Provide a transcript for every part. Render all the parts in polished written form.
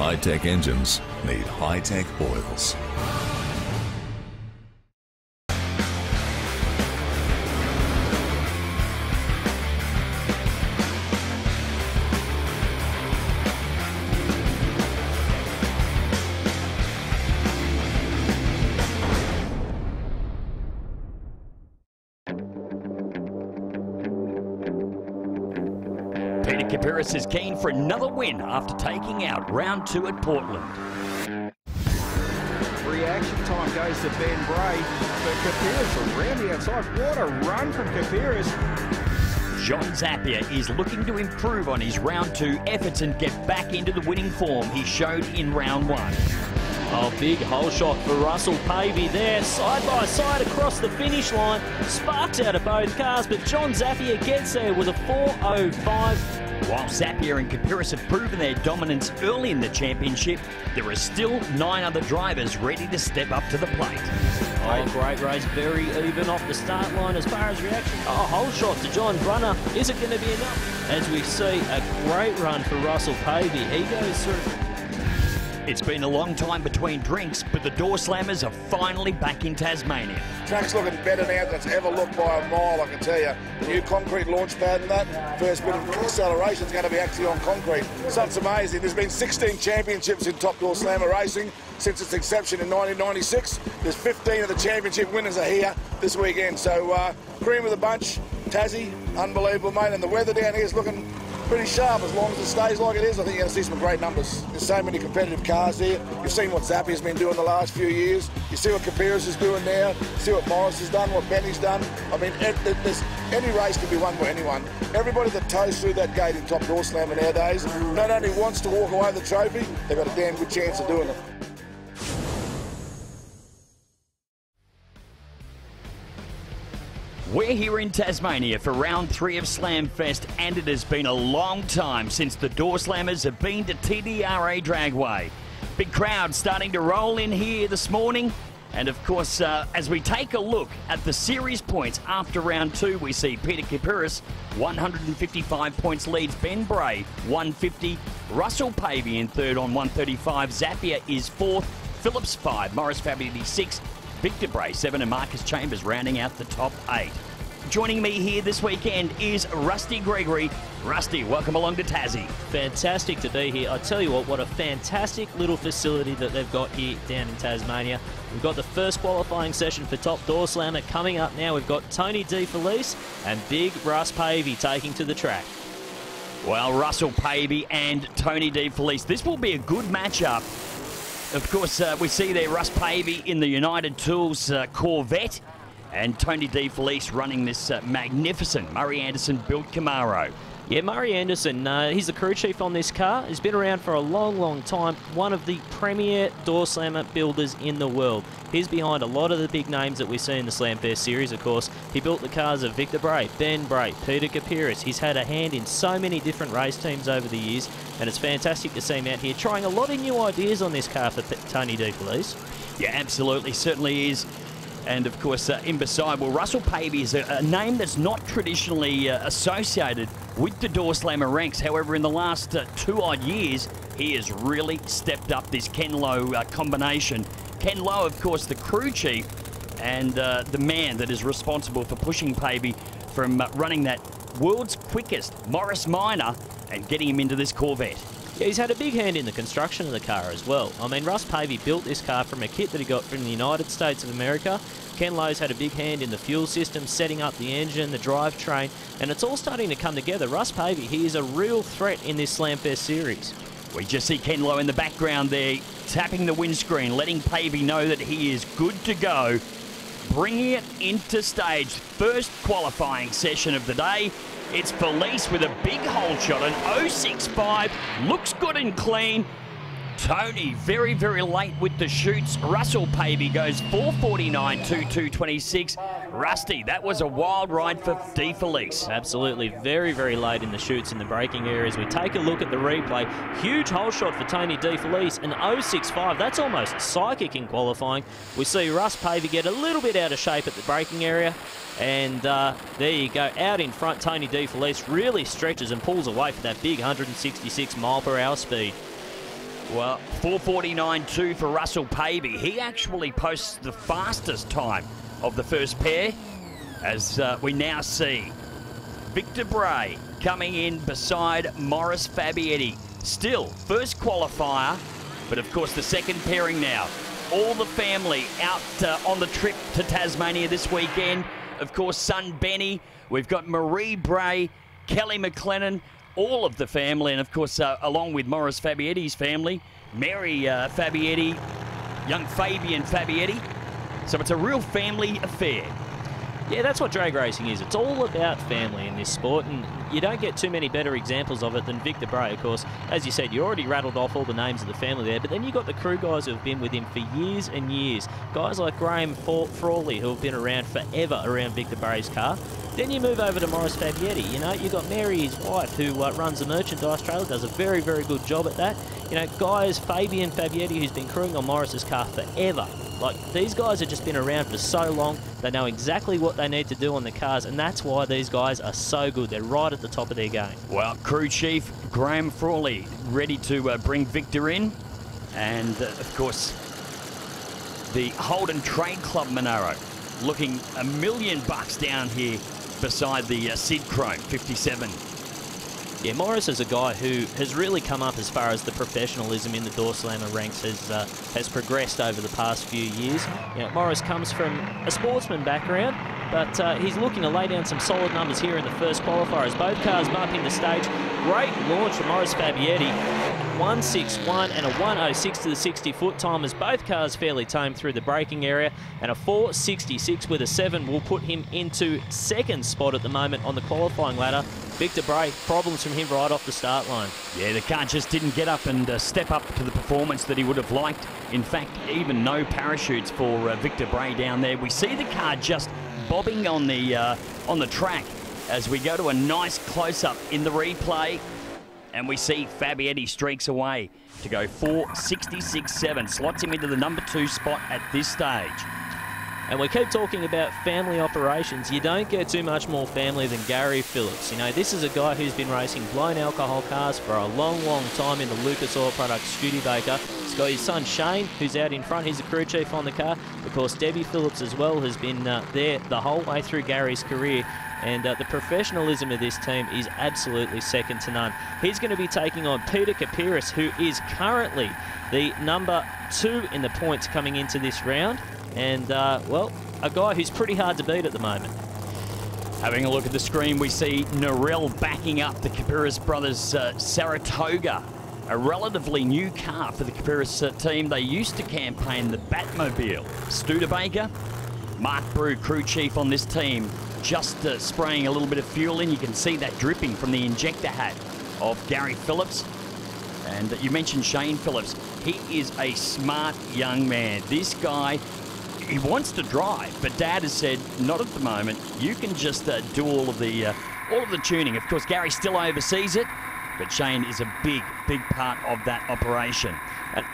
High-tech engines need high-tech oils. Kapiris is keen for another win after taking out round 2 at Portland. Reaction time goes to Ben Bray, but Kapiris around the outside. What a run from Kapiris. John Zapier is looking to improve on his round 2 efforts and get back into the winning form he showed in round 1. Oh, big hole shot for Russell Pavey there, side by side across the finish line. Sparks out of both cars, but John Zapier gets there with a 4.05. While Zapier and Kapiris have proven their dominance early in the championship, there are still 9 other drivers ready to step up to the plate. Oh, great race, very even off the start line as far as reaction. Oh, hole shot to John's runner. Is it going to be enough? As we see, a great run for Russell Pavey. He goes through. It's been a long time between drinks, but the Doorslammers are finally back in Tasmania. Track's looking better now than it's ever looked by a mile, I can tell you. The new concrete launch pad and that first bit of acceleration is going to be actually on concrete. So it's amazing. There's been 16 championships in top Doorslammer racing since its inception in 1996. There's 15 of the championship winners are here this weekend. So cream of the bunch, Tassie, unbelievable, mate. And the weather down here is looking pretty sharp. As long as it stays like it is, I think you're going to see some great numbers. There's so many competitive cars here. You've seen what Zappier's been doing the last few years. You see what Kapiris is doing now. You see what Morris has done, what Benny's done. I mean, any race can be won by anyone. Everybody that toes through that gate in top Doorslammer nowadays not only wants to walk away with the trophy, they've got a damn good chance of doing it. We're here in Tasmania for round 3 of Slamfest, and it has been a long time since the Doorslammers have been to TDRA Dragway. Big crowd starting to roll in here this morning. And of course, as we take a look at the series points after round 2, we see Peter Kapiris, 155 points leads Ben Bray, 150. Russell Pavey in third on 135. Zapier is 4th. Phillips 5. Morris Fabity 6. Victor Bray 7 and Marcus Chambers rounding out the top 8. Joining me here this weekend is Rusty Gregory. Rusty, welcome along to Tassie. Fantastic to be here. I tell you what a fantastic little facility that they've got here down in Tasmania. We've got the first qualifying session for Top Doorslammer coming up now. We've got Tony De Felice and Big Russ Pavey taking to the track. Well, Russell Pavey and Tony De Felice, this will be a good matchup. Of course, we see there Russ Pavey in the United Tools Corvette, and Tony De Felice running this magnificent Murray Anderson built Camaro. Yeah, Murray Anderson, he's the crew chief on this car. He's been around for a long, long time. One of the premier Doorslammer builders in the world. He's behind a lot of the big names that we see in the Slamfest series, of course. He built the cars of Victor Bray, Ben Bray, Peter Kapiris. He's had a hand in so many different race teams over the years, and it's fantastic to see him out here trying a lot of new ideas on this car for Tony De Felice. Yeah, absolutely, certainly is. And of course, in beside, well, Russell Pavey is a name that's not traditionally associated with the Doorslammer ranks. However, in the last 2 odd years, he has really stepped up this Ken Lowe combination. Ken Lowe, of course, the crew chief and the man that is responsible for pushing Pavey from running that world's quickest Morris Minor and getting him into this Corvette. Yeah, he's had a big hand in the construction of the car as well. I mean, Russ Pavey built this car from a kit that he got from the United States of America. Ken Lowe's had a big hand in the fuel system, setting up the engine, the drivetrain, and it's all starting to come together. Russ Pavey, he is a real threat in this Slamfest series. We just see Ken Lowe in the background there, tapping the windscreen, letting Pavey know that he is good to go, bringing it into stage. First qualifying session of the day. It's Felice with a big hole shot, an 0.65, looks good and clean. Tony very, very late with the shoots. Russell Pavey goes 4.49 to 2.26. Rusty, that was a wild ride for De Felice. Absolutely, very, very late in the shoots in the braking area. As we take a look at the replay, huge hole shot for Tony De Felice, an 0.65. That's almost psychic in qualifying. We see Russ Pavey get a little bit out of shape at the braking area. And there you go, out in front, Tony De Felice really stretches and pulls away for that big 166 mile per hour speed. Well, 4:49.2 for Russell Pavey. He actually posts the fastest time of the first pair, as we now see Victor Bray coming in beside Morris Fabietti. Still, first qualifier, but of course the second pairing now. All the family out on the trip to Tasmania this weekend. Of course, son Benny. We've got Marie Bray, Kelly McLennan, all of the family, and of course, along with Morris Fabietti's family, Mary Fabietti, young Fabian Fabietti. So it's a real family affair. Yeah, that's what drag racing is. It's all about family in this sport, and you don't get too many better examples of it than Victor Bray, of course. As you said, you already rattled off all the names of the family there, but then you've got the crew guys who have been with him for years and years. Guys like Graham Frawley, who have been around forever around Victor Bray's car. Then you move over to Morris Fabietti. You know, you've got Mary, his wife, who runs the merchandise trailer, does a very, very good job at that. You know, guys, Fabian Fabietti, who's been crewing on Morris's car forever. Like, these guys have just been around for so long. They know exactly what they need to do on the cars, and that's why these guys are so good. They're right at the top of their game. Well, crew chief Graham Frawley ready to bring Victor in. And, of course, the Holden Trade Club Monaro looking $1 million down here beside the Sid Chrome 57. Yeah, Morris is a guy who has really come up as far as the professionalism in the Doorslammer ranks has progressed over the past few years. You know, Morris comes from a sportsman background, but he's looking to lay down some solid numbers here in the first qualifier as both cars bump into stage. Great launch from Morris Fabietti. 161 and a 106 to the 60-foot time as both cars fairly tamed through the braking area, and a 466 with a 7 will put him into second spot at the moment on the qualifying ladder. Victor Bray, problems from him right off the start line. Yeah, the car just didn't get up and step up to the performance that he would have liked. In fact, even no parachutes for Victor Bray down there. We see the car just bobbing on the track as we go to a nice close-up in the replay. And we see Fabietti streaks away to go 466.7. Slots him into the number 2 spot at this stage. And we keep talking about family operations. You don't get too much more family than Gary Phillips. You know, this is a guy who's been racing blown alcohol cars for a long, long time in the Lucas Oil Products Studebaker. He's got his son Shane, who's out in front. He's the crew chief on the car. Of course, Debbie Phillips as well has been there the whole way through Gary's career. And the professionalism of this team is absolutely second to none. He's going to be taking on Peter Kapiris, who is currently the number 2 in the points coming into this round. And, well, a guy who's pretty hard to beat at the moment. Having a look at the screen, we see Norell backing up the Kapiris brothers' Saratoga, a relatively new car for the Kapiris team. They used to campaign the Batmobile. Studebaker, Mark Brew, crew chief on this team, just spraying a little bit of fuel in. You can see that dripping from the injector hat of Gary Phillips. And you mentioned Shane Phillips. He is a smart young man. This guy, he wants to drive, but Dad has said, not at the moment. You can just do all of the tuning. Of course, Gary still oversees it, but Shane is a big, big part of that operation.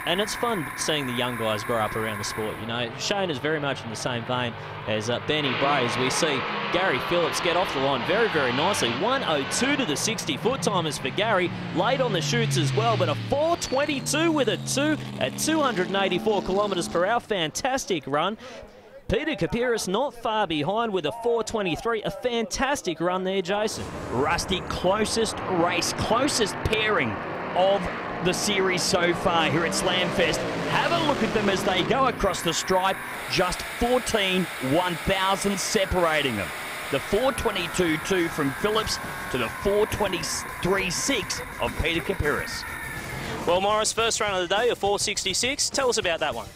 And it's fun seeing the young guys grow up around the sport, you know. Shane is very much in the same vein as Benny Bray, as we see Gary Phillips get off the line very, very nicely. 102 to the 60-foot timers for Gary. Late on the chutes as well, but a 422 with a 2 at 284 kilometres per hour. Fantastic run. Peter Kapiris not far behind with a 423. A fantastic run there, Jason. Rusty, closest race, closest pairing of the series so far here at Slamfest. Have a look at them as they go across the stripe. Just 14 1,000 separating them. The 422.2 from Phillips to the 423.6 of Peter Kapiris. Well, Morris, first run of the day, a 466. Tell us about that one.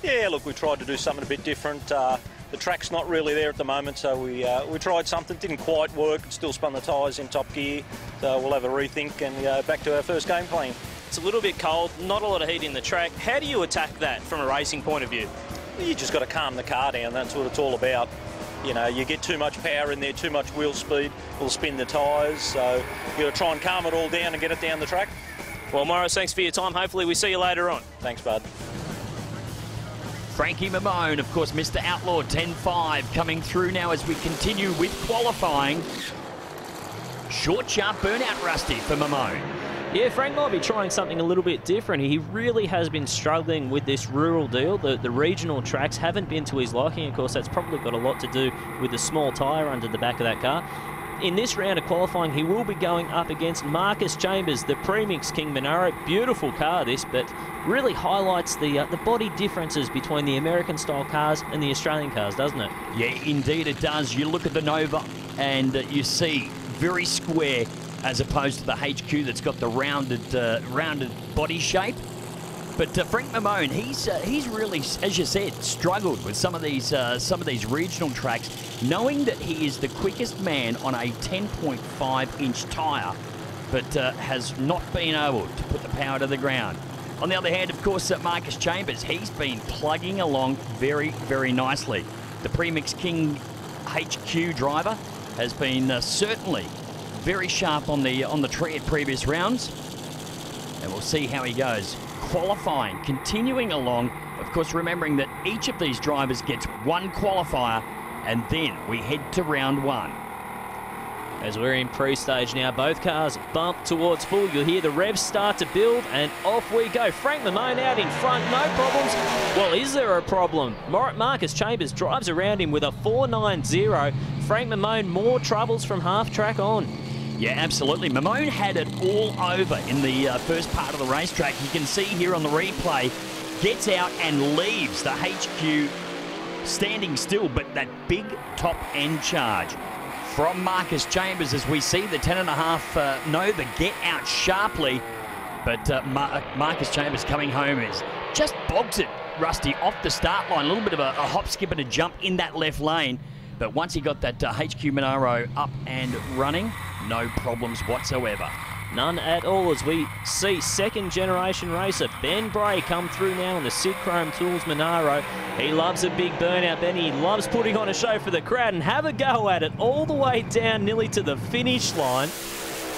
Yeah, look, we tried to do something a bit different. The track's not really there at the moment, so we tried something. Didn't quite work. It still spun the tyres in top gear. So we'll have a rethink and go back to our first game plan. It's a little bit cold, not a lot of heat in the track. How do you attack that from a racing point of view? You just got to calm the car down. That's what it's all about. You know, you get too much power in there, too much wheel speed, will spin the tyres. So you got to try and calm it all down and get it down the track. Well, Morris, thanks for your time. Hopefully we see you later on. Thanks, bud. Frankie Mamone, of course, Mr. Outlaw, 10-5, coming through now as we continue with qualifying. Short, sharp burnout, Rusty, for Mamone. Yeah, Frank might be trying something a little bit different. He really has been struggling with this rural deal. The regional tracks haven't been to his liking. Of course, that's probably got a lot to do with the small tyre under the back of that car. In this round of qualifying, he will be going up against Marcus Chambers, the Premix King Monaro. Beautiful car, this, but really highlights the body differences between the American-style cars and the Australian cars, doesn't it? Yeah, indeed it does. You look at the Nova and you see very square as opposed to the HQ that's got the rounded body shape. But Frank Mamone, he's really, as you said, struggled with some of these regional tracks, knowing that he is the quickest man on a 10.5-inch tyre, but has not been able to put the power to the ground. On the other hand, of course, Marcus Chambers, he's been plugging along very, very nicely. The Premix King HQ driver has been certainly very sharp on the tree at previous rounds, and we'll see how he goes. Qualifying, continuing along, of course, remembering that each of these drivers gets one qualifier, and then we head to round one. As we're in pre-stage now, both cars bump towards full. You'll hear the revs start to build, and off we go. Frank Mamone out in front, no problems. Well, is there a problem? Marcus Chambers drives around him with a 4.90. Frank Mamone, more troubles from half-track on. Yeah, absolutely. Mamone had it all over in the first part of the racetrack. You can see here on the replay, gets out and leaves the HQ standing still, but that big top-end charge from Marcus Chambers, as we see the 10.5 Nova get out sharply, but Marcus Chambers coming home is just bogs it, Rusty, off the start line. A little bit of a hop, skip and a jump in that left lane, but once he got that HQ Monaro up and running, no problems whatsoever. None at all, as we see second-generation racer Ben Bray come through now in the Sid Chrome Tools Monaro. He loves a big burnout, Ben. He loves putting on a show for the crowd, and have a go at it all the way down nearly to the finish line.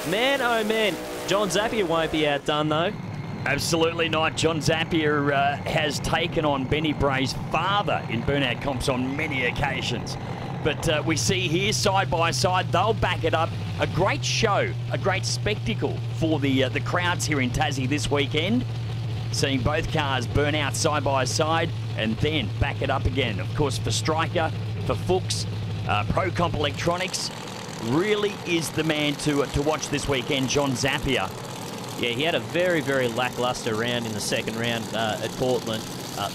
Man, oh man, John Zapier won't be outdone, though. Absolutely not. John Zapier has taken on Benny Bray's father in burnout comps on many occasions. But we see here, side by side, they'll back it up. A great show, a great spectacle for the crowds here in Tassie this weekend. Seeing both cars burn out side by side and then back it up again. Of course, for Striker, for Fuchs, Pro Comp Electronics, really is the man to watch this weekend, John Zapier. Yeah, he had a very, very lacklustre round in the second round at Portland.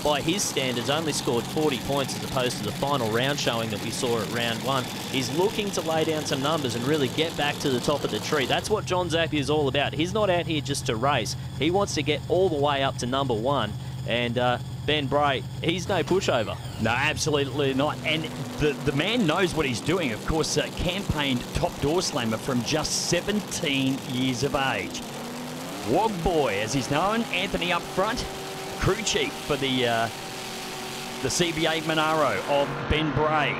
By his standards, only scored 40 points as opposed to the final round showing that we saw at round one. He's looking to lay down some numbers and really get back to the top of the tree. That's what John Zapier is all about. He's not out here just to race. He wants to get all the way up to number one. And Ben Bray, he's no pushover. No, absolutely not. And the man knows what he's doing. Of course, campaigned top door slammer from just 17 years of age. Wog Boy, as he's known, Anthony up front. Crew chief for the CB8 Monaro of Ben Bray.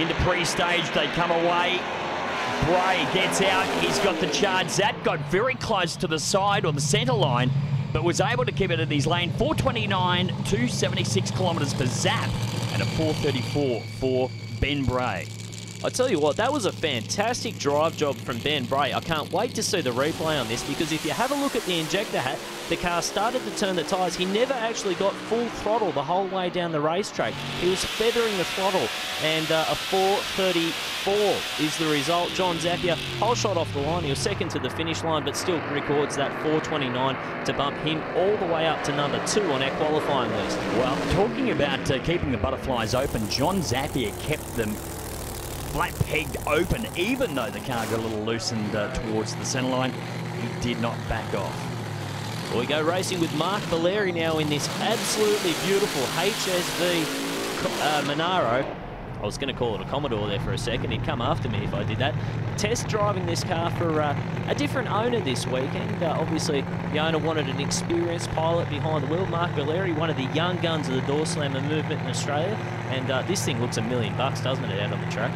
Into pre-stage, they come away. Bray gets out, he's got the charge. Zap got very close to the side or the centre line, but was able to keep it in his lane. 429, 276 kilometres for Zap, and a 434 for Ben Bray. I tell you what, that was a fantastic drive job from Ben Bray. I can't wait to see the replay on this, because if you have a look at the injector hat, the car started to turn the tyres. He never actually got full throttle the whole way down the racetrack. He was feathering the throttle, and a 434 is the result. John Zapier, whole shot off the line. He was second to the finish line, but still records that 429 to bump him all the way up to number 2 on our qualifying list. Well, talking about keeping the butterflies open, John Zapier kept them flat pegged open, even though the car got a little loosened towards the centre line. He did not back off. Well, we go racing with Mark Valeri now in this absolutely beautiful HSV Monaro. I was going to call it a Commodore there for a second. He'd come after me if I did that. Test driving this car for a different owner this weekend. Obviously, the owner wanted an experienced pilot behind the wheel. Mark Valeri, one of the young guns of the Doorslammer movement in Australia. And this thing looks $1 million, doesn't it, out on the track?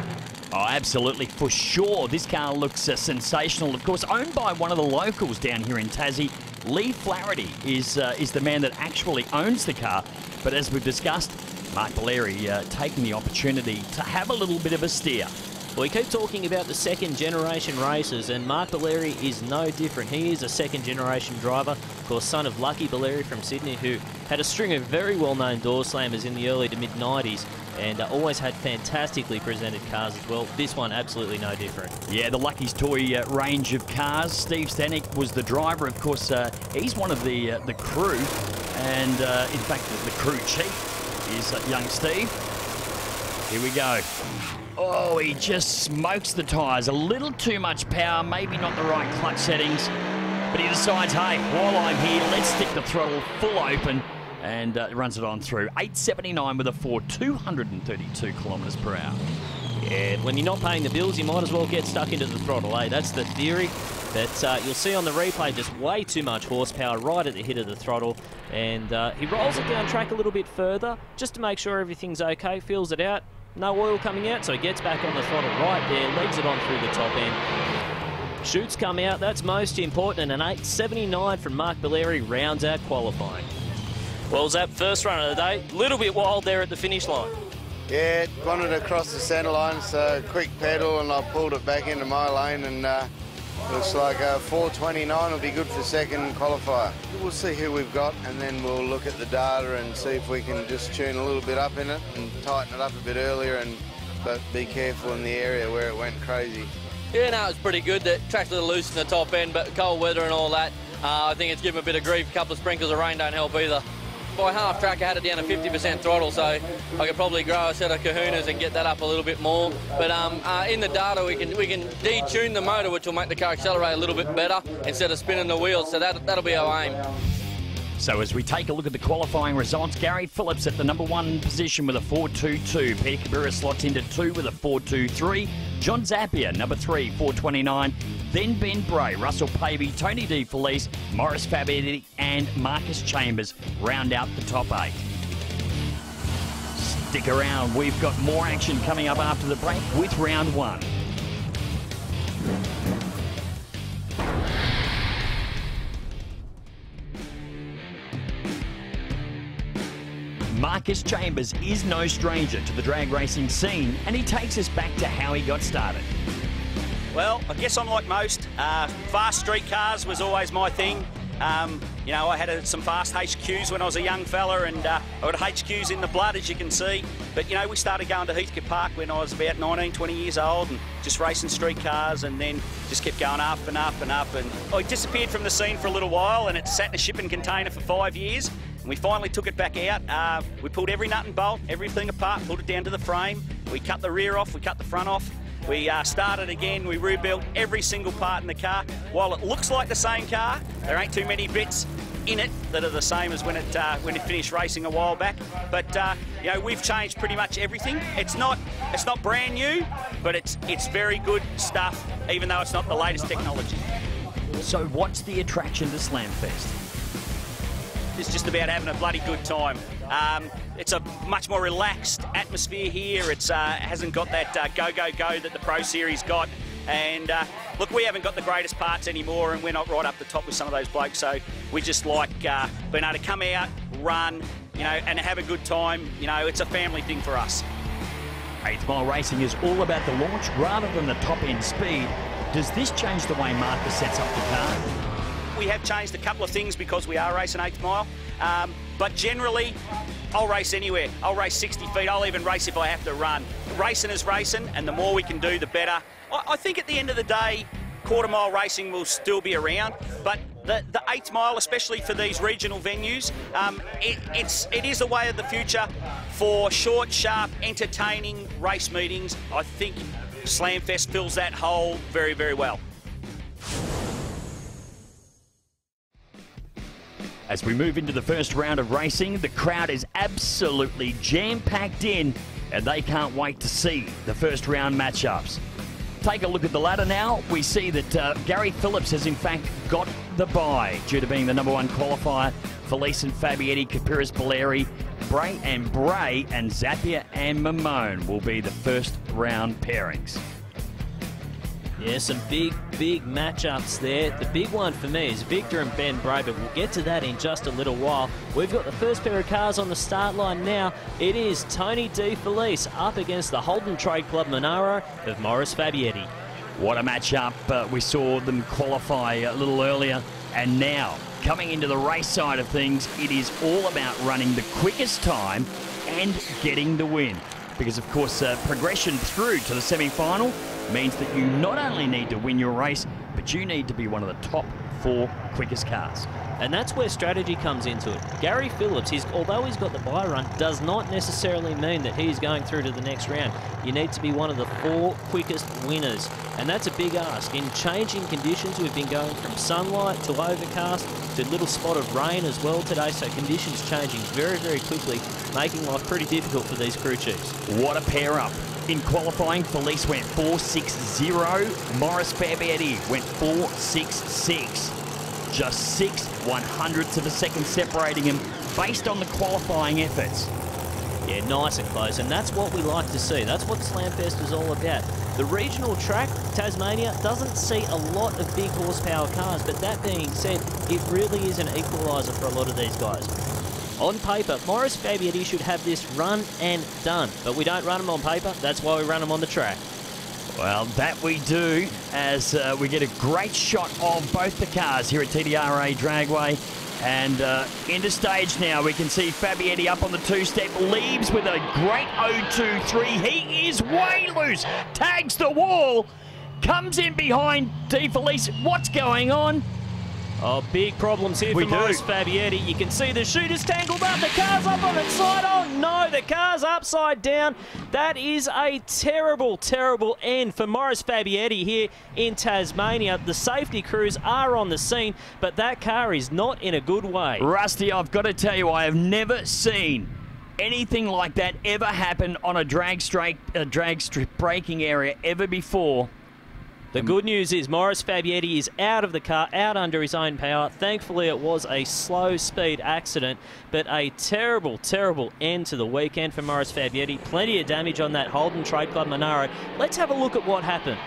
Oh, absolutely, for sure. This car looks sensational. Of course, owned by one of the locals down here in Tassie. Lee Flaherty is the man that actually owns the car. But as we've discussed, Mark Valeri taking the opportunity to have a little bit of a steer. Well, we keep talking about the second-generation racers, and Mark Balleri is no different. He is a second-generation driver, of course, son of Lucky Balleri from Sydney, who had a string of very well-known door slammers in the early to mid-90s, and always had fantastically presented cars as well. This one, absolutely no different. Yeah, the Lucky's Toy range of cars. Steve Stanek was the driver. Of course, he's one of the crew, and in fact, the crew chief is young Steve. Here we go. Oh, he just smokes the tyres. A little too much power, maybe not the right clutch settings. But he decides, hey, while I'm here, let's stick the throttle full open, and runs it on through. 879 with a 232 kilometres per hour. Yeah, when you're not paying the bills, you might as well get stuck into the throttle, eh? That's the theory. That you'll see on the replay, just way too much horsepower right at the hit of the throttle. And he rolls it down track a little bit further, just to make sure everything's okay, feels it out. No oil coming out, so he gets back on the throttle right there, legs it on through the top end. Chutes come out, that's most important, and an 879 from Mark Balleri rounds out qualifying. Well, Zap, first run of the day, a little bit wild there at the finish line. Yeah, wanted to cross the centre line, so quick pedal, and I pulled it back into my lane, and looks like 429 will be good for second qualifier. We'll see who we've got, and then we'll look at the data and see if we can just tune a little bit up in it and tighten it up a bit earlier, but be careful in the area where it went crazy. Yeah, no, it's pretty good. The track's a little loose in the top end, but cold weather and all that, I think it's given a bit of grief. A couple of sprinkles of rain don't help either. By half track, I had it down to 50% throttle, so I could probably grow a set of kahunas and get that up a little bit more. But in the data, we can detune the motor, which will make the car accelerate a little bit better instead of spinning the wheels. So that'll be our aim. So as we take a look at the qualifying results, Gary Phillips at the #1 position with a 422. Peter Kabira slots into 2 with a 423. John Zappia, #3, 429. Then Ben Bray, Russell Pavey, Tony De Felice, Morris Fabietti and Marcus Chambers round out the top 8. Stick around, we've got more action coming up after the break with round 1. Marcus Chambers is no stranger to the drag racing scene, and he takes us back to how he got started. Well, I guess I'm like most. Fast street cars was always my thing. You know, I had some fast HQs when I was a young fella, and I got HQs in the blood, as you can see. But, you know, we started going to Heathcote Park when I was about 19, 20 years old, and just racing street cars, and then just kept going up and up and up. And I disappeared from the scene for a little while, and it sat in a shipping container for 5 years. And we finally took it back out. We pulled every nut and bolt, everything apart, pulled it down to the frame. We cut the rear off, we cut the front off. We started again, we rebuilt every single part in the car. While it looks like the same car, there ain't too many bits in it that are the same as when it finished racing a while back. But you know, we've changed pretty much everything. It's not brand new, but it's very good stuff, even though it's not the latest technology. So what's the attraction to Slamfest? It's just about having a bloody good time. It's a much more relaxed atmosphere here. It hasn't got that go, go, go that the Pro Series got. And look, we haven't got the greatest parts anymore, and we're not right up the top with some of those blokes. So we just like being able to come out, run, you know, and have a good time. You know, it's a family thing for us. 8th Mile Racing is all about the launch rather than the top-end speed. Does this change the way Marcus sets up the car? We have changed a couple of things because we are racing 8th Mile, but generally I'll race anywhere. I'll race 60 feet, I'll even race if I have to run. Racing is racing, and the more we can do, the better. I think at the end of the day, quarter mile racing will still be around, but the 8th Mile, especially for these regional venues, it is a way of the future for short, sharp, entertaining race meetings. I think Slamfest fills that hole very, very well. As we move into the first round of racing, the crowd is absolutely jam-packed in, and they can't wait to see the first round matchups. Take a look at the ladder now. We see that Gary Phillips has in fact got the bye due to being the #1 qualifier. Felice and Fabietti, Capiris Balleri, Bray and Zappia and Mamone will be the first round pairings. Yeah, some big matchups there. The big one for me is Victor and Ben Bray, but we'll get to that in just a little while. We've got the first pair of cars on the start line now. It is Tony De Felice up against the Holden Trade Club Monaro of Morris Fabietti. What a matchup. We saw them qualify a little earlier, and now coming into the race side of things, it is all about running the quickest time and getting the win. Because, of course, progression through to the semi-final means that you not only need to win your race, but you need to be one of the top 4 quickest cars. And that's where strategy comes into it. Gary Phillips, although he's got the bye run, does not necessarily mean that he's going through to the next round. You need to be one of the 4 quickest winners. And that's a big ask. In changing conditions, we've been going from sunlight to overcast to a little spot of rain as well today, so conditions changing very quickly, making life pretty difficult for these crew chiefs. What a pair up. In qualifying, Felice went 4.60. Morris Fabietti went 4.66. Just 6 100ths of a second separating him based on the qualifying efforts. Yeah, nice and close, and that's what we like to see. That's what Slamfest is all about. The regional track, Tasmania, doesn't see a lot of big horsepower cars, but that being said, it really is an equaliser for a lot of these guys. On paper, Morris Fabietti should have this run and done, but we don't run them on paper. That's why we run them on the track. Well, that we do, as we get a great shot of both the cars here at TDRA Dragway. And into stage now, we can see Fabietti up on the 2-step, leaves with a great 0.23. He is way loose, tags the wall, comes in behind De Felice. What's going on? Oh, big problems here for Morris Fabietti. You can see the shooter's tangled up. The car's up on its side. Oh, no, the car's upside down. That is a terrible end for Morris Fabietti here in Tasmania. The safety crews are on the scene, but that car is not in a good way. Rusty, I've got to tell you, I have never seen anything like that ever happen on a drag strip braking area ever before. The good news is Morris Fabietti is out of the car, out under his own power. Thankfully, it was a slow-speed accident, but a terrible end to the weekend for Morris Fabietti. Plenty of damage on that Holden Trade Club Monaro. Let's have a look at what happened.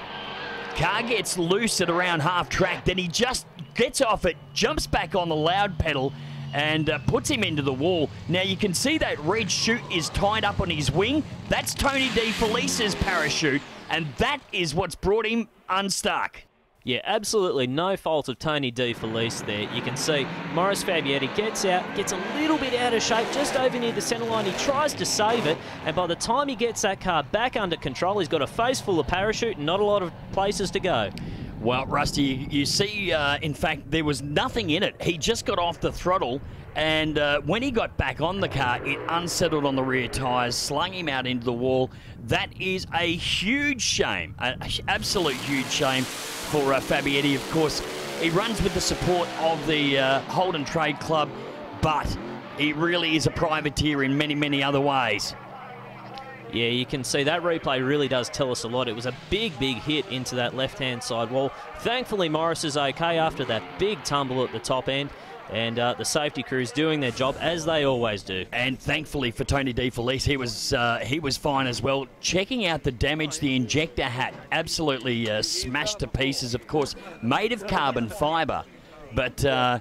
Car gets loose at around half-track, then he just gets off it, jumps back on the loud pedal, and puts him into the wall. Now, you can see that red chute is tied up on his wing. That's Tony De Felice's parachute, and that is what's brought him unstuck. Yeah, absolutely no fault of Tony De Felice there. You can see Morris Fabietti gets out, gets a little bit out of shape just over near the centre line. He tries to save it, and by the time he gets that car back under control, he's got a face full of parachute and not a lot of places to go. Well, Rusty, you see, in fact, there was nothing in it. He just got off the throttle, and when he got back on the car, it unsettled on the rear tyres, slung him out into the wall. That is a huge shame, an absolute huge shame for Fabietti. Of course, he runs with the support of the Holden Trade Club, but he really is a privateer in many other ways. Yeah, you can see that replay really does tell us a lot. It was a big hit into that left-hand side wall. Thankfully, Morris is okay after that big tumble at the top end, and the safety crew is doing their job as they always do. And thankfully for Tony De Felice, he was fine as well. Checking out the damage, the injector hat absolutely smashed to pieces. Of course, made of carbon fibre, but the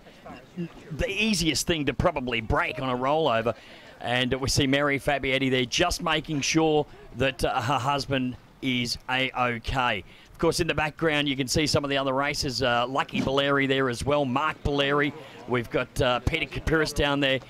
easiest thing to probably break on a rollover. And we see Mary Fabietti there just making sure that her husband is A-OK. Of course, in the background, you can see some of the other races. Lucky Baleri there as well, Mark Baleri. We've got Peter Kapiris down there.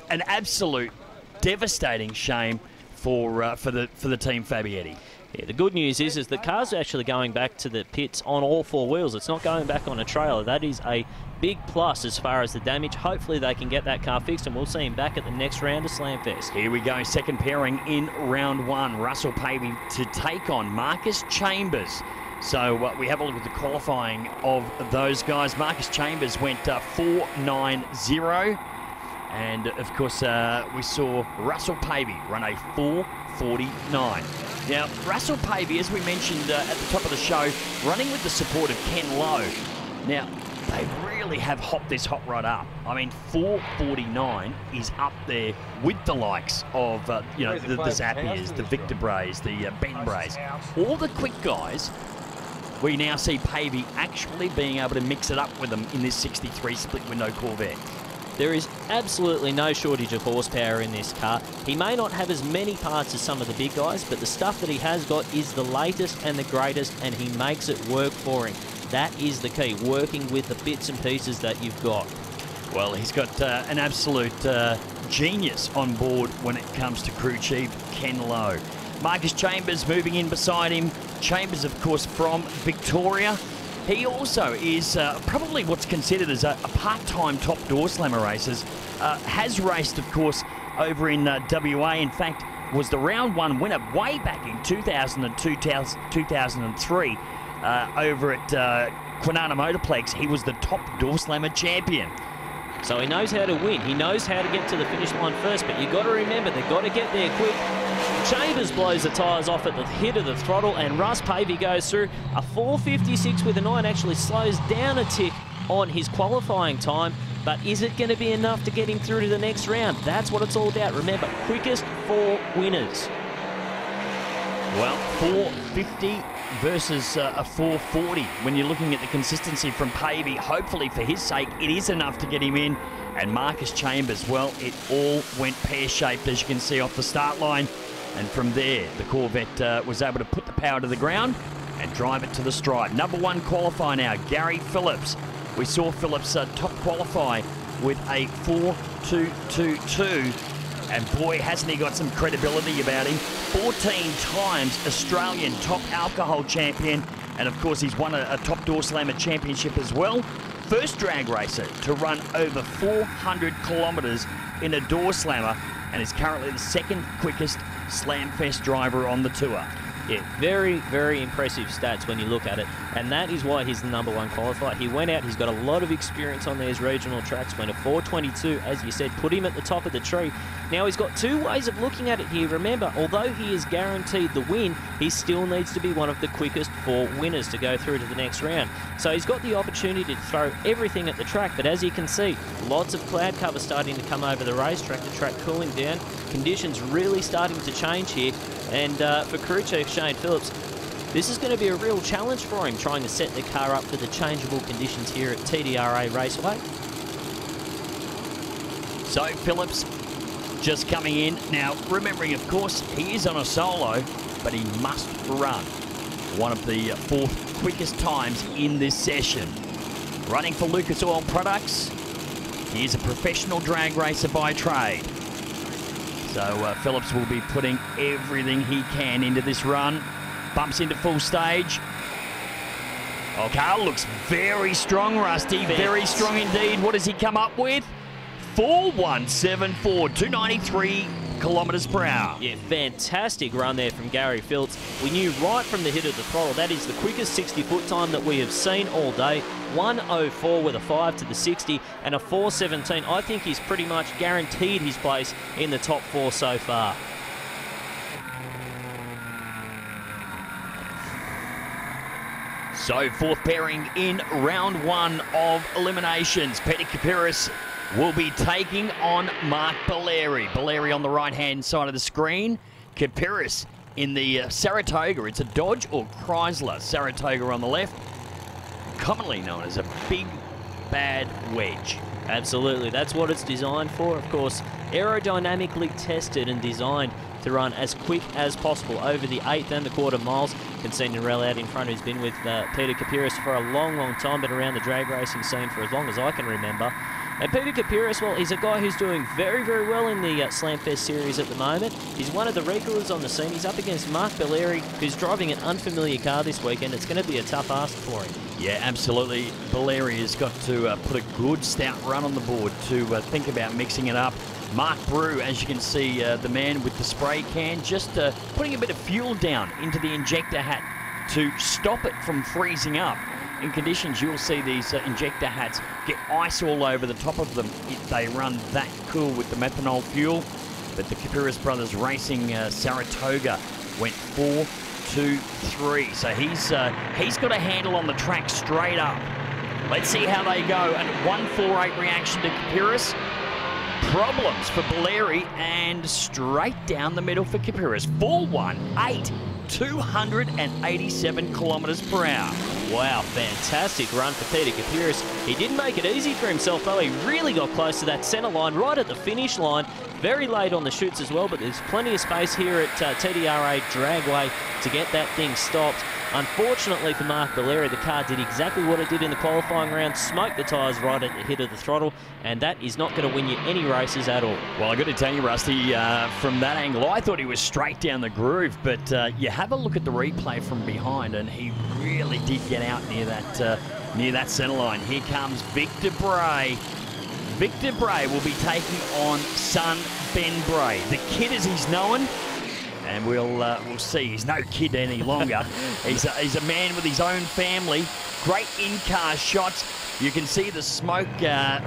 An absolute devastating shame for the team Fabietti. Yeah, the good news is the car's actually going back to the pits on all 4 wheels. It's not going back on a trailer. That is a big plus as far as the damage. Hopefully they can get that car fixed, and we'll see him back at the next round of Slamfest. Here we go, second pairing in round 1. Russell Pavey to take on Marcus Chambers. So we have a look at the qualifying of those guys. Marcus Chambers went 4.90. And, of course, we saw Russell Pavey run a 4.49. Now, Russell Pavey, as we mentioned at the top of the show, running with the support of Ken Lowe. Now, they really have hopped this hot rod up. I mean, 4.49 is up there with the likes of, the Zappiers, the Victor Brays, the Ben Brays. All the quick guys we now see Pavey actually being able to mix it up with them in this 63 split window Corvette. There is absolutely no shortage of horsepower in this car. He may not have as many parts as some of the big guys, but the stuff that he has got is the latest and the greatest, and he makes it work for him. That is the key, working with the bits and pieces that you've got. Well, he's got an absolute genius on board when it comes to crew chief Ken Lowe. Marcus Chambers moving in beside him. Chambers, of course, from Victoria. He also is probably what's considered as a part-time top door slammer races. Has raced, of course, over in WA. In fact, was the round 1 winner way back in 2002, 2003 over at Kwinana Motorplex. He was the top door slammer champion. So he knows how to win. He knows how to get to the finish line first, but you've got to remember, they've got to get there quick. Chambers blows the tyres off at the hit of the throttle, and Russ Pavey goes through. A 4.56 with a 9 actually slows down a tick on his qualifying time, but is it going to be enough to get him through to the next round? That's what it's all about. Remember, quickest 4 winners. Well, 4.50 versus a 4.40. When you're looking at the consistency from Pavey, hopefully for his sake, it is enough to get him in. And Marcus Chambers, well, it all went pear-shaped, as you can see off the start line. And from there, the Corvette was able to put the power to the ground and drive it to the stripe. Number 1 qualifier now, Gary Phillips. We saw Phillips top qualify with a 4.222. And boy, hasn't he got some credibility about him. 14 times Australian top alcohol champion. And of course, he's won a top door slammer championship as well. First drag racer to run over 400 kilometres in a door slammer, and is currently the 2nd quickest Slamfest driver on the tour. Yeah, very, very impressive stats when you look at it, and that is why he's the number 1 qualifier. He went out, he's got a lot of experience on these regional tracks, went a 4.22, as you said, put him at the top of the tree. Now, he's got 2 ways of looking at it here. Remember, although he is guaranteed the win, he still needs to be one of the quickest 4 winners to go through to the next round. So he's got the opportunity to throw everything at the track, but as you can see, lots of cloud cover starting to come over the racetrack, the track cooling down, conditions really starting to change here, and for crew chief Shane Phillips, this is going to be a real challenge for him, trying to set the car up for the changeable conditions here at TDRA Raceway. So Phillips just coming in. Now, remembering, of course, he is on a solo, but he must run one of the 4th quickest times in this session. Running for Lucas Oil Products, he is a professional drag racer by trade. So Phillips will be putting everything he can into this run. Bumps into full stage. Oh, car looks very strong, Rusty. Very strong indeed. What does he come up with? 4.174, 293 kilometres per hour. Yeah, fantastic run there from Gary Phillips. We knew right from the hit of the throttle that is the quickest 60-foot time that we have seen all day. 1.04 with a 5 to the 60 and a 4.17. I think he's pretty much guaranteed his place in the top 4 so far. So 4th pairing in round 1 of eliminations. Peter Kapiris will be taking on Mark Balleri. Balleri on the right-hand side of the screen. Kapiris in the Saratoga. It's a Dodge or Chrysler Saratoga on the left. Commonly known as a big, bad wedge. Absolutely, that's what it's designed for. Of course, aerodynamically tested and designed to run as quick as possible over the 1/8 and the 1/4 miles. Conceding-Rell out in front, who's been with Peter Kapiris for a long, long time, been around the drag racing scene for as long as I can remember. And Peter Kapiris, well, he's a guy who's doing very, very well in the Slamfest series at the moment. He's one of the regulars on the scene. He's up against Mark Balleri, who's driving an unfamiliar car this weekend. It's going to be a tough ask for him. Yeah, absolutely. Balleri has got to put a good stout run on the board to think about mixing it up. Mark Brew, as you can see, the man with the spray can, just putting a bit of fuel down into the injector hat to stop it from freezing up. In conditions, you'll see these injector hats get ice all over the top of them if they run that cool with the methanol fuel. But the Kapiris brothers racing Saratoga went 4.23. So he's got a handle on the track straight up. Let's see how they go. And 1.48 reaction to Kapiris. Problems for Balleri and straight down the middle for Kapiris. 4.18. 287 kilometres per hour. Wow, fantastic run for Peter Kapiris. He didn't make it easy for himself, though. He really got close to that centre line, right at the finish line. Very late on the chutes as well, but there's plenty of space here at TDRA Dragway to get that thing stopped. Unfortunately for Mark Valeri, the car did exactly what it did in the qualifying round, smoked the tyres right at the hit of the throttle, and that is not going to win you any races at all. Well, I've got to tell you, Rusty, from that angle, I thought he was straight down the groove, but you have a look at the replay from behind, and he really did get out near that centre line. Here comes Victor Bray. Victor Bray will be taking on son Ben Bray, the kid as he's known. And we'll see. He's no kid any longer. He's a man with his own family. Great in-car shots. You can see the smoke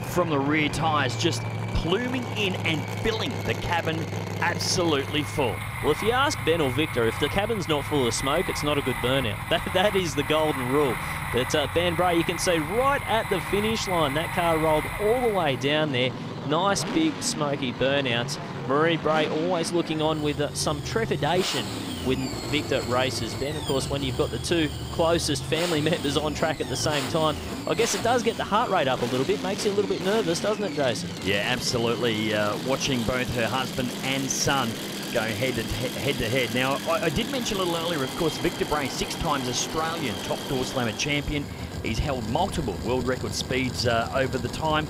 from the rear tyres just pluming in and filling the cabin absolutely full. Well, if you ask Ben or Victor, if the cabin's not full of smoke, it's not a good burnout. That is the golden rule. But Ben Bray, you can see right at the finish line, that car rolled all the way down there. Nice big smoky burnouts. Marie Bray always looking on with some trepidation when Victor races. Ben, of course, when you've got the two closest family members on track at the same time, I guess it does get the heart rate up a little bit, makes you a little bit nervous, doesn't it, Jason? Yeah, absolutely. Watching both her husband and son go head to head. Now, I did mention a little earlier, of course, Victor Bray, 6 times Australian top door slammer champion. He's held multiple world record speeds over the time.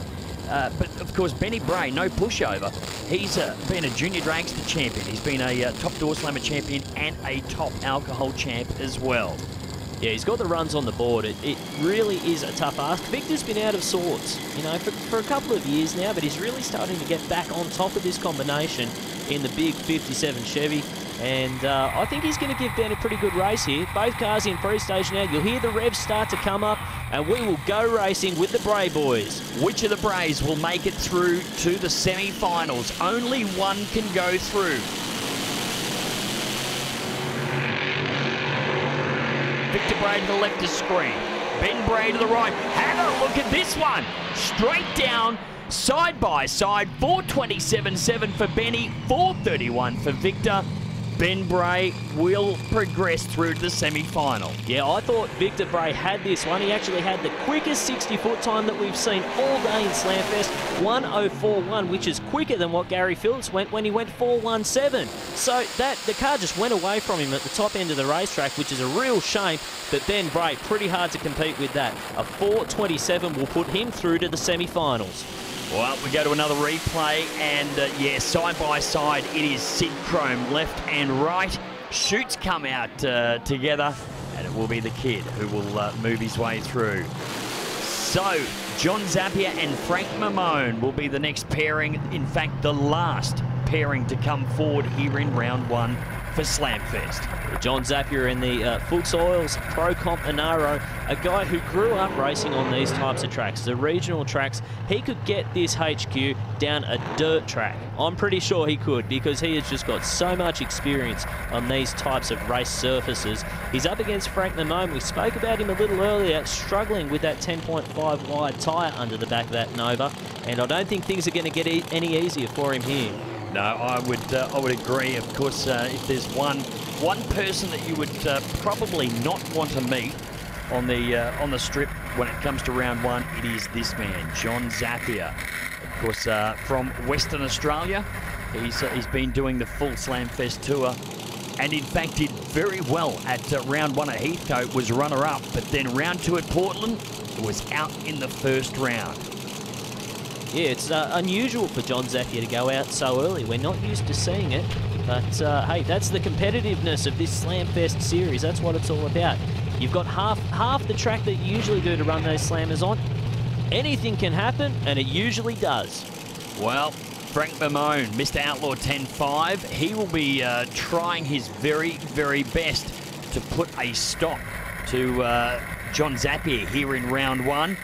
But, of course, Benny Bray, no pushover. He's been a junior dragster champion. He's been a top door slammer champion and a top alcohol champ as well. Yeah, he's got the runs on the board. It really is a tough ask. Victor's been out of sorts, you know, for a couple of years now, but he's really starting to get back on top of this combination in the big 57 Chevy. And I think he's going to give Ben a pretty good race here. Both cars in pre-stage now. You'll hear the revs start to come up, and we will go racing with the Bray boys. Which of the Brays will make it through to the semi-finals? Only one can go through. Victor Bray to the left of screen. Ben Bray to the right. Have a look at this one. Straight down, side by side. 427.7 for Benny, 431 for Victor. Ben Bray will progress through to the semi-final. Yeah, I thought Victor Bray had this one. He actually had the quickest 60-foot time that we've seen all day in Slamfest, 1:04.1, which is quicker than what Gary Phillips went when he went 4:17. So the car just went away from him at the top end of the racetrack, which is a real shame. But Ben Bray, pretty hard to compete with that. A 4:27 will put him through to the semi-finals. Well, we go to another replay, and yeah, side by side, it is Sid Chrome, left and right. Chutes come out together, and it will be the kid who will move his way through. So, John Zapier and Frank Mamone will be the next pairing, in fact, the last pairing to come forward here in round 1 for Slamfest. John Zapier in the Fuchs Oils Pro Comp Inaro, a guy who grew up racing on these types of tracks, the regional tracks. He could get this HQ down a dirt track. I'm pretty sure he could, because he has just got so much experience on these types of race surfaces. He's up against Frank Mamone. We spoke about him a little earlier, struggling with that 10.5 wide tyre under the back of that Nova, and I don't think things are going to get any easier for him here. No, I would agree. Of course, if there's one person that you would probably not want to meet on the strip when it comes to round 1, it is this man, John Zapier. Of course, from Western Australia, he's been doing the full Slamfest tour, and in fact did very well at round 1 at Heathcote. Was runner-up, but then round 2 at Portland, was out in the first round. Yeah, it's unusual for John Zapier to go out so early. We're not used to seeing it. But, hey, that's the competitiveness of this Slamfest series. That's what it's all about. You've got half the track that you usually do to run those slammers on. Anything can happen, and it usually does. Well, Frank Mamone, Mr. Outlaw 10.5, he will be trying his very, very best to put a stop to John Zapier here in round 1.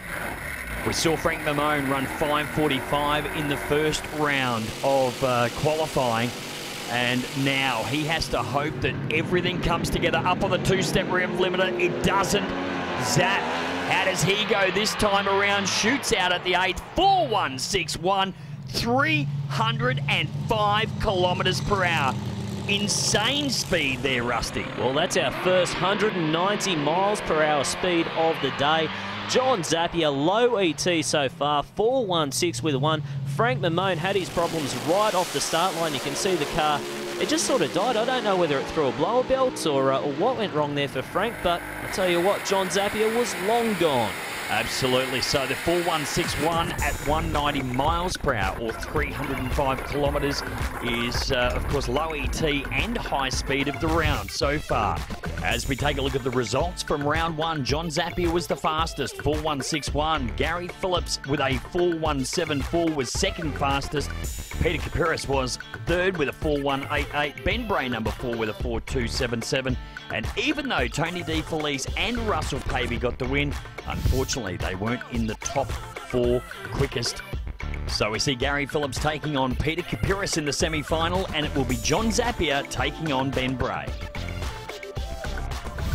We saw Frank Mamone run 5:45 in the first round of qualifying, and now he has to hope that everything comes together up on the 2-step rev limiter. It doesn't. Zap, how does he go this time around? Shoots out at the 8th, 4:1.61, 305 kilometres per hour. insane speed there, Rusty. Well, that's our first 190 miles per hour speed of the day. John Zappia, low ET so far, 4.16 with a 1. Frank Mamone had his problems right off the start line. You can see the car, it just sort of died. I don't know whether it threw a blower belt or what went wrong there for Frank, but I tell you what, John Zappia was long gone. Absolutely. So the 4161 at 190 miles per hour, or 305 kilometres, is, of course, low ET and high speed of the round so far. As we take a look at the results from round 1, John Zappia was the fastest, 4161. Gary Phillips with a 4174 was second fastest. Peter Kapiris was third with a 4188. Ben Bray, number 4, with a 4277. And even though Tony DeFelice and Russell Pavey got the win, unfortunately, they weren't in the top 4 quickest. So we see Gary Phillips taking on Peter Kapiris in the semi-final, and it will be John Zappia taking on Ben Bray.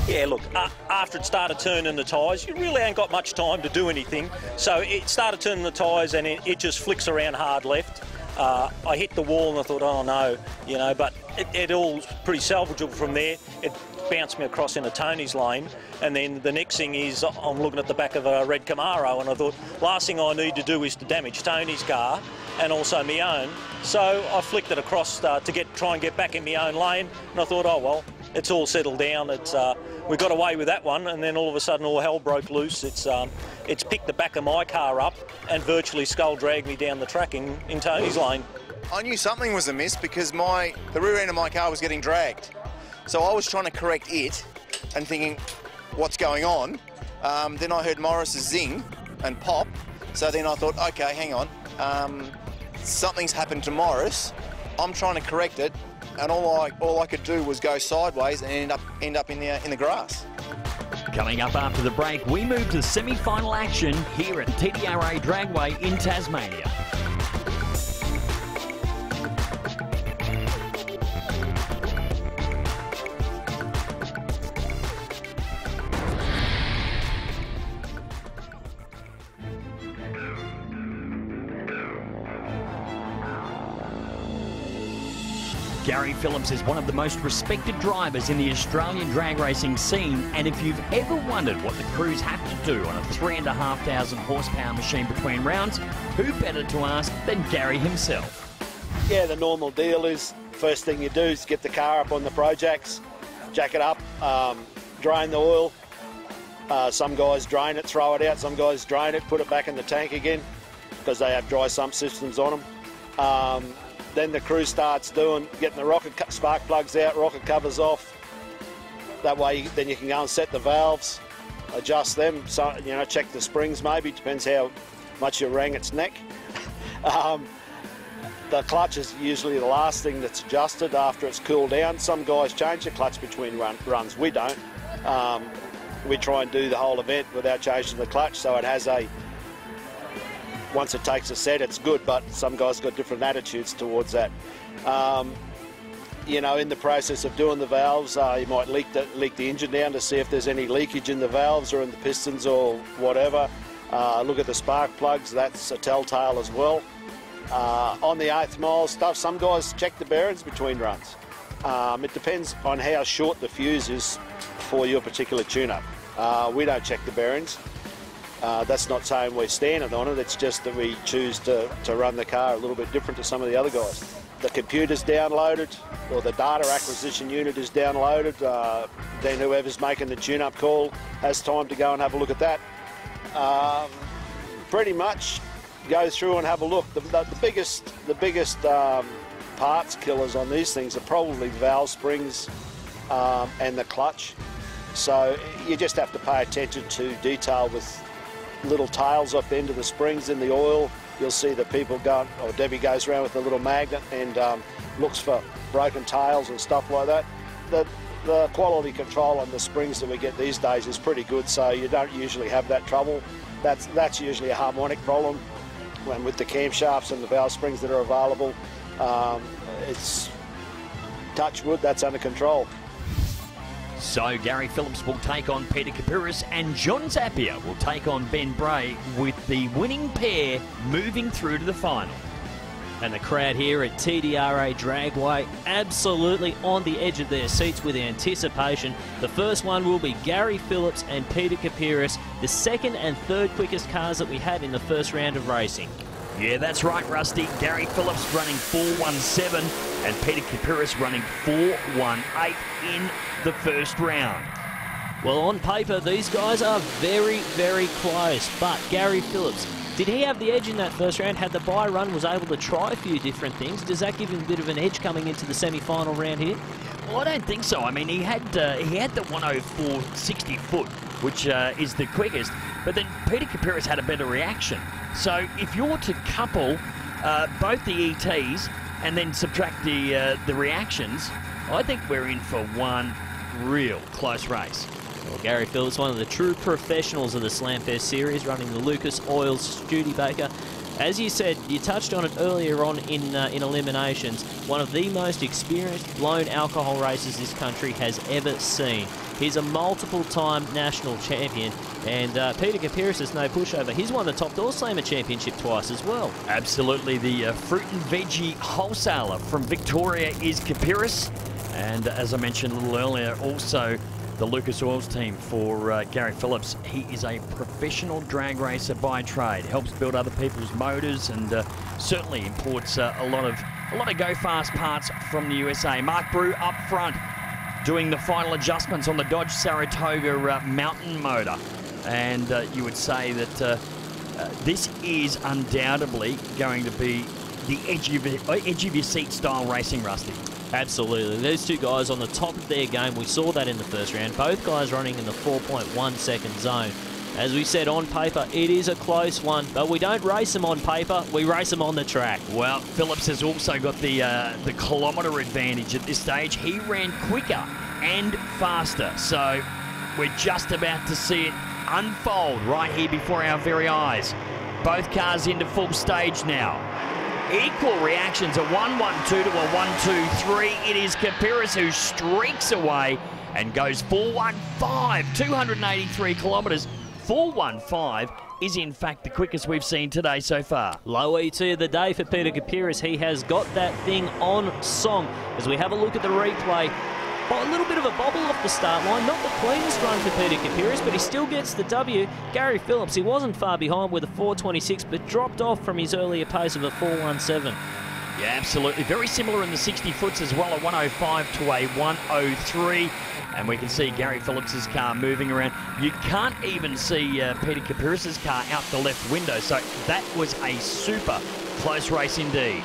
Yeah, look, after it started turning the tyres, you really ain't got much time to do anything. So it started turning the tyres and it just flicks around hard left. I hit the wall and I thought, oh no, you know, but it all was pretty salvageable from there. It bounced me across into Tony's lane, and then the next thing is I'm looking at the back of a red Camaro, and I thought, last thing I need to do is to damage Tony's car and also my own. So I flicked it across to try and get back in my own lane, and I thought, oh well, it's all settled down. We got away with that one, and then all of a sudden all hell broke loose. It's picked the back of my car up and virtually skull dragged me down the track in Tony's lane. I knew something was amiss because the rear end of my car was getting dragged. So I was trying to correct it and thinking, what's going on? Then I heard Morris's zing and pop. So then I thought, okay, hang on. Something's happened to Morris. I'm trying to correct it, and all I could do was go sideways and end up in the grass. Coming up after the break, we move to the semi-final action here at TDRA Dragway in Tasmania. Gary Phillips is one of the most respected drivers in the Australian drag racing scene, and if you've ever wondered what the crews have to do on a 3,500 horsepower machine between rounds, who better to ask than Gary himself? Yeah, the normal deal is, first thing you do is get the car up on the projects, jack it up, drain the oil. Some guys drain it, throw it out, some guys drain it, put it back in the tank again, because they have dry sump systems on them. Then the crew starts getting the rocket spark plugs out, rocket covers off. That way, then you can go and set the valves, adjust them. So, you know, check the springs maybe. Depends how much you wrang its neck. The clutch is usually the last thing that's adjusted after it's cooled down. Some guys change the clutch between runs. We don't. We try and do the whole event without changing the clutch, so it has a. Once it takes a set, it's good, but some guys got different attitudes towards that. You know, in the process of doing the valves, you might leak the engine down to see if there's any leakage in the valves or in the pistons or whatever. Look at the spark plugs, that's a telltale as well. On the 8th mile stuff, some guys check the bearings between runs. It depends on how short the fuse is for your particular tune-up. We don't check the bearings. That's not saying we're standing on it, it's just that we choose to run the car a little bit different to some of the other guys. The computer's downloaded, or the data acquisition unit is downloaded, then whoever's making the tune-up call has time to go and have a look at that. Pretty much go through and have a look. The biggest parts killers on these things are probably valve springs and the clutch. So you just have to pay attention to detail with little tails off the end of the springs in the oil. You'll see that people go, or Debbie goes around with a little magnet and looks for broken tails and stuff like that. The quality control on the springs that we get these days is pretty good, so you don't usually have that trouble. That's usually a harmonic problem. When with the camshafts and the valve springs that are available, it's touch wood, that's under control. So Gary Phillips will take on Peter Kapiris and John Zappia will take on Ben Bray, with the winning pair moving through to the final. And the crowd here at TDRA Dragway absolutely on the edge of their seats with anticipation. The first one will be Gary Phillips and Peter Kapiris, the second and third quickest cars that we had in the first round of racing. Yeah, that's right, Rusty. Gary Phillips running 4:17 and Peter Kapiris running 4:18 in the first round. Well, on paper, these guys are very, very close, but Gary Phillips, did he have the edge in that first round? Had the bye run, was able to try a few different things. Does that give him a bit of an edge coming into the semi-final round here? Well, I don't think so. I mean, he had the 104 60 foot, which is the quickest, but then Peter Kapiris had a better reaction. So if you're to couple both the ETs and then subtract the reactions, I think we're in for one real close race. Well, Gary Phillips, one of the true professionals of the Slamfest series, running the Lucas Oils Studebaker. As you said, you touched on it earlier on in eliminations, one of the most experienced blown alcohol racers this country has ever seen. He's a multiple-time national champion, and Peter Kapiris is no pushover. He's won the Top Doorslammer Championship twice as well. Absolutely. The fruit and veggie wholesaler from Victoria is Kapiris, and as I mentioned a little earlier, also the Lucas Oils team for Gary Phillips. He is a professional drag racer by trade. Helps build other people's motors and certainly imports a lot of go-fast parts from the USA. Mark Brew up front doing the final adjustments on the Dodge Saratoga mountain motor. And you would say that this is undoubtedly going to be the edge of your seat style racing, Rusty. Absolutely. These two guys on the top of their game. We saw that in the first round. Both guys running in the 4.1 second zone. As we said, on paper, it is a close one, but we don't race them on paper, we race them on the track. Well, Phillips has also got the kilometre advantage at this stage. He ran quicker and faster, so we're just about to see it unfold right here before our very eyes. Both cars into full stage now. Equal reactions, a 1-1-2 to a 1-2-3. It is Kapiris who streaks away and goes 4-1-5, 283 kilometres. 4-1-5 is in fact the quickest we've seen today so far. Low ET of the day for Peter Kapiris. He has got that thing on song. As we have a look at the replay, a little bit of a bobble off the start line. Not the cleanest run for Peter Kapiris, but he still gets the W. Gary Phillips, he wasn't far behind with a 4.26, but dropped off from his earlier pace of a 4.17. Yeah, absolutely. Very similar in the 60 foots as well, a 105 to a 103. And we can see Gary Phillips's car moving around. You can't even see Peter Kapiris's car out the left window. So that was a super close race indeed.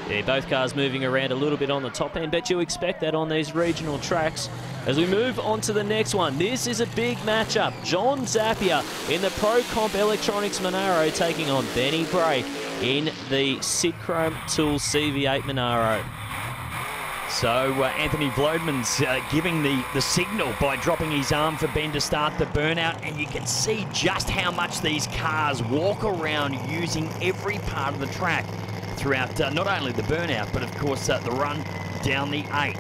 Yeah, both cars moving around a little bit on the top end, but you expect that on these regional tracks. As we move on to the next one, this is a big matchup. John Zappia in the Pro Comp Electronics Monaro taking on Benny Bray in the Sidchrome Tools CV8 Monaro. So Anthony Vlodman's giving the signal by dropping his arm for Ben to start the burnout, and you can see just how much these cars walk around using every part of the track throughout not only the burnout, but of course the run down the 8th.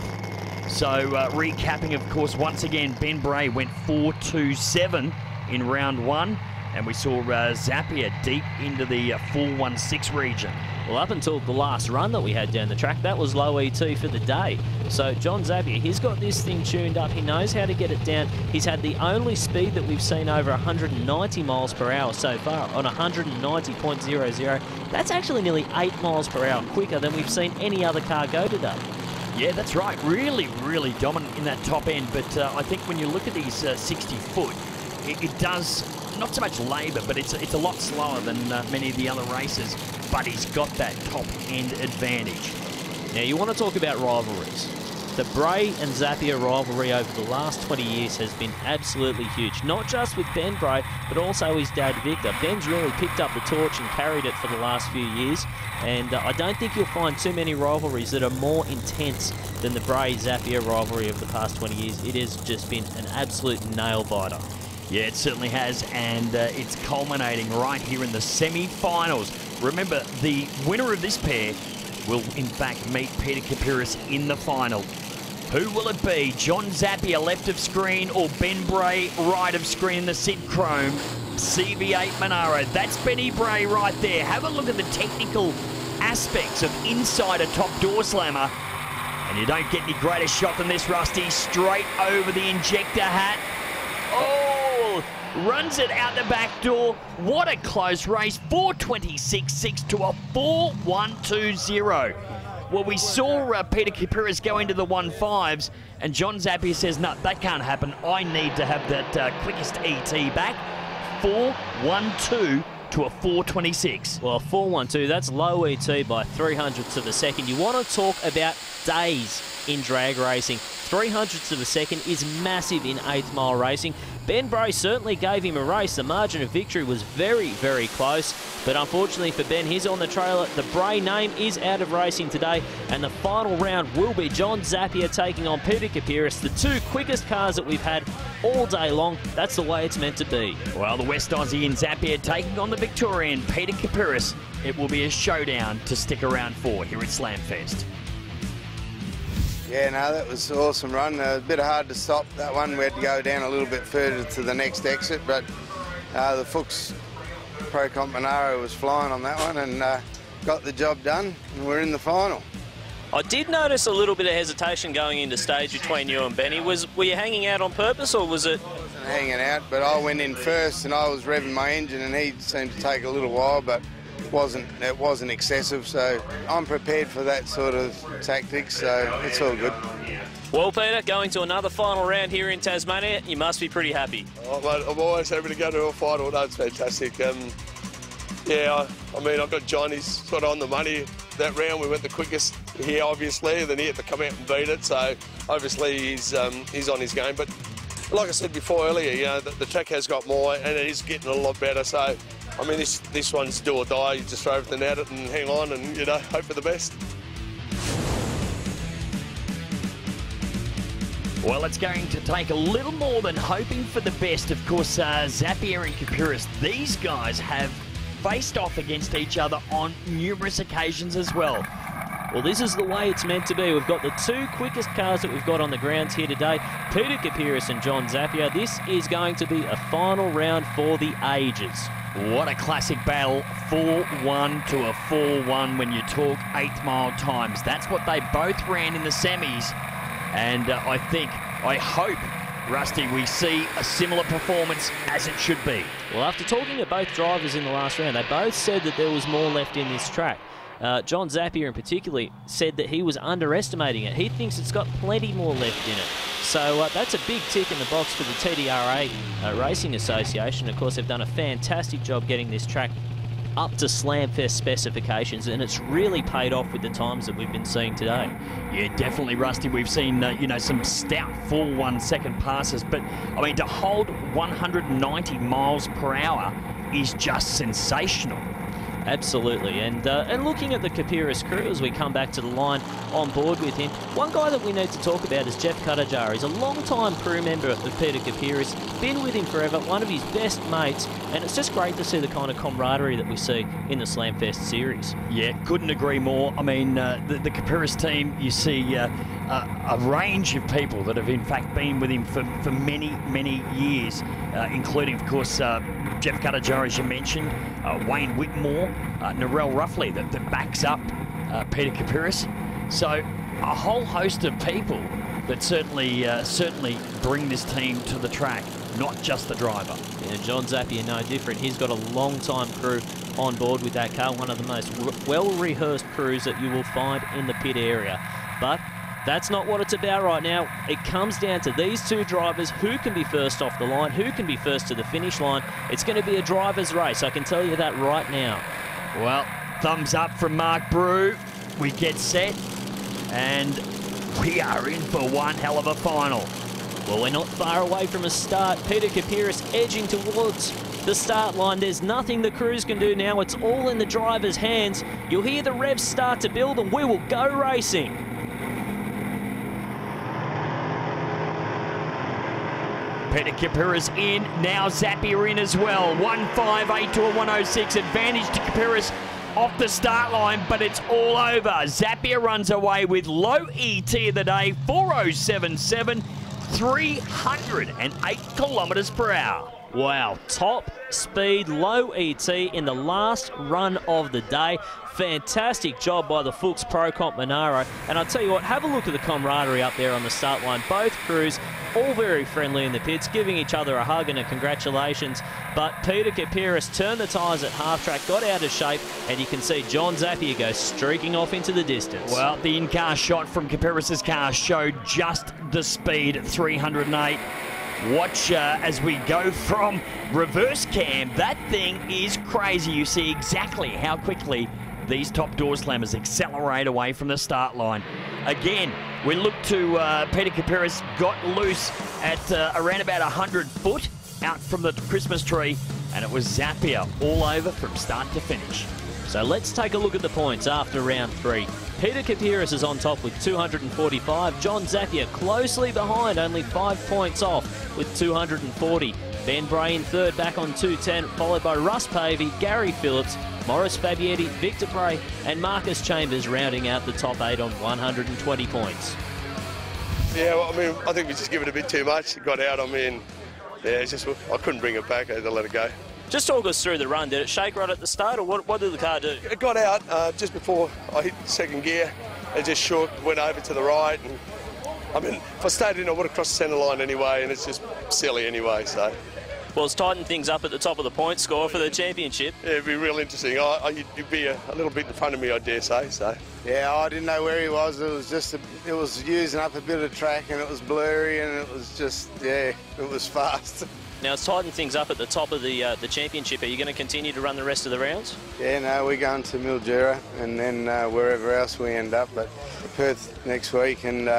So recapping, of course, once again, Ben Bray went 4.27 in round 1, and we saw Zappia deep into the 4.16 region. Well, up until the last run that we had down the track, that was low ET for the day. So John Zappia, he's got this thing tuned up. He knows how to get it down. He's had the only speed that we've seen over 190 miles per hour so far on 190.00. That's actually nearly 8 miles per hour quicker than we've seen any other car go today. Yeah, that's right. Really, really dominant in that top end. But I think when you look at these 60 foot, it does not so much labour, but it's a lot slower than many of the other races. But he's got that top end advantage. Now, you want to talk about rivalries. The Bray and Zappia rivalry over the last 20 years has been absolutely huge. Not just with Ben Bray, but also his dad, Victor. Ben's really picked up the torch and carried it for the last few years. And I don't think you'll find too many rivalries that are more intense than the Bray-Zappia rivalry of the past 20 years. It has just been an absolute nail-biter. Yeah, it certainly has, and it's culminating right here in the semi-finals. Remember, the winner of this pair will, in fact, meet Peter Kapiris in the final. Who will it be? John Zappia left of screen or Ben Bray right of screen in the Sidchrome CV8 Monaro? That's Benny Bray right there. Have a look at the technical aspects of inside a top door slammer. And you don't get any greater shot than this, Rusty. Straight over the injector hat. Oh, runs it out the back door. What a close race. 4:26.6 to a 4:1.20. Well, we saw Peter Kapiris go into the 1.5s, and John Zappia says, no, that can't happen. I need to have that quickest ET back. 4:12 to a 4:26. Well, 4:12, that's low ET by 300ths of a second. You want to talk about days in drag racing. 300ths of a second is massive in 8th mile racing. Ben Bray certainly gave him a race. The margin of victory was very, very close. But unfortunately for Ben, he's on the trailer. The Bray name is out of racing today. And the final round will be John Zappia taking on Peter Kapiris, the two quickest cars that we've had all day long. That's the way it's meant to be. Well, the West Aussie in Zappia taking on the Victorian Peter Kapiris. It will be a showdown to stick around for here at Slamfest. Yeah, no, that was an awesome run. A bit hard to stop that one. We had to go down a little bit further to the next exit, but the Fuchs Pro Comp Monaro was flying on that one and got the job done, and we're in the final. I did notice a little bit of hesitation going into stage between you and Benny. Were you hanging out on purpose, or was it? I wasn't hanging out, but I went in first and I was revving my engine, and he seemed to take a little while, but it wasn't excessive, so I'm prepared for that sort of tactics, so it's all good. Well, Peter, going to another final round here in Tasmania, you must be pretty happy. Oh, mate, I'm always happy to go to a final. That's fantastic. Yeah, I mean, I've got Johnny's sort of on the money that round. We went the quickest here, obviously, then he had to come out and beat it, so obviously he's on his game. But like I said before earlier, you know, the track has got more and it is getting a lot better, so I mean, this one's do or die. You just throw everything at it and hang on and, you know, hope for the best. Well, it's going to take a little more than hoping for the best. Of course, Zappia and Kapiris, these guys have faced off against each other on numerous occasions as well. Well, this is the way it's meant to be. We've got the two quickest cars that we've got on the grounds here today, Peter Kapiris and John Zappia. This is going to be a final round for the ages. What a classic battle, 4-1 to a 4-1 when you talk 8th mile times. That's what they both ran in the semis. And I hope, Rusty, we see a similar performance as it should be. Well, after talking to both drivers in the last round, they both said that there was more left in this track. John Zappia in particular said that he was underestimating it. He thinks it's got plenty more left in it. So that's a big tick in the box for the TDRA Racing Association. Of course, they've done a fantastic job getting this track up to Slamfest specifications, and it's really paid off with the times that we've been seeing today. Yeah, definitely, Rusty. We've seen, you know, some stout 4-1-second passes, but, I mean, to hold 190 miles per hour is just sensational. Absolutely, and looking at the Kapiris crew as we come back to the line on board with him, one guy that we need to talk about is Jeff Cuttajar. He's a long-time crew member of Peter Kapiris, been with him forever, one of his best mates, and it's just great to see the kind of camaraderie that we see in the Slamfest series. Yeah, couldn't agree more. I mean, the Kapiris team, you see a range of people that have in fact been with him for many, many years, including, of course, Jeff Cuttajar, as you mentioned, Wayne Whitmore, Narelle Ruffley that backs up Peter Kapiris. So a whole host of people that certainly bring this team to the track, not just the driver. Yeah, John Zappia no different. He's got a long-time crew on board with that car, one of the most well-rehearsed crews that you will find in the pit area. But that's not what it's about right now. It comes down to these two drivers, who can be first off the line, who can be first to the finish line. It's going to be a driver's race, I can tell you that right now. Well, thumbs up from Mark Brew. We get set, and we are in for one hell of a final. Well, we're not far away from a start. Peter Kapiris edging towards the start line. There's nothing the crews can do now. It's all in the driver's hands. You'll hear the revs start to build, and we will go racing. Peter Kapiris in, now Zappia in as well. 158 to a 106, advantage to Kapiris off the start line, but it's all over. Zappia runs away with low ET of the day, 4:07.7, 308 kilometres per hour. Wow, top speed, low ET in the last run of the day. Fantastic job by the Fuchs Pro Comp Monaro. And I'll tell you what, have a look at the camaraderie up there on the start line. Both crews all very friendly in the pits, giving each other a hug and a congratulations. But Peter Kapiris turned the tyres at half-track, got out of shape, and you can see John Zappia go streaking off into the distance. Well, the in-car shot from Kapiris' car showed just the speed at 308. Watch as we go from reverse cam. That thing is crazy. You see exactly how quickly these top Doorslammers accelerate away from the start line. Again, we look to Peter Kapiris got loose at around about 100 foot out from the Christmas tree, and it was Zappia all over from start to finish. So let's take a look at the points after round 3. Peter Kapiris is on top with 245. John Zappia closely behind, only 5 points off with 240. Ben Bray in third, back on 210, followed by Russ Pavey, Gary Phillips, Maurice Fabietti, Victor Bray, and Marcus Chambers rounding out the top 8 on 120 points. Yeah, well, I mean, I think we just give it a bit too much. It got out on me, and yeah, it's just I couldn't bring it back. I had to let it go. Just talk us through the run. Did it shake right at the start, or what did the car do? It got out just before I hit second gear. It just shook, went over to the right, and I mean, if I stayed in, I would have crossed the centre line anyway, and it's just silly anyway, so. Well, it's tightened things up at the top of the point score for the championship. Yeah, it'd be real interesting. You'd be a little bit in front of me, I dare say. So. Yeah, I didn't know where he was. It was just it was using up a bit of track, and it was blurry, and it was just, yeah, it was fast. Now it's tightened things up at the top of the championship. Are you going to continue to run the rest of the rounds? Yeah, no, we're going to Mildura and then wherever else we end up. But Perth next week, and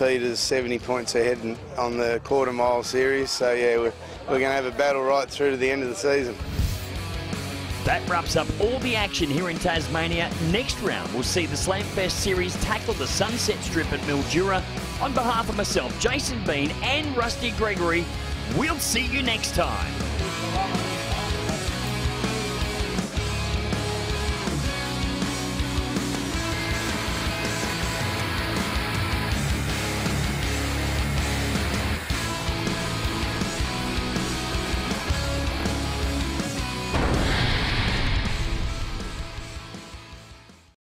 Peter's 70 points ahead on the quarter mile series. So yeah, we're going to have a battle right through to the end of the season. That wraps up all the action here in Tasmania. Next round, we'll see the Slamfest series tackle the Sunset Strip at Mildura. On behalf of myself, Jason Bean, and Rusty Gregory, we'll see you next time.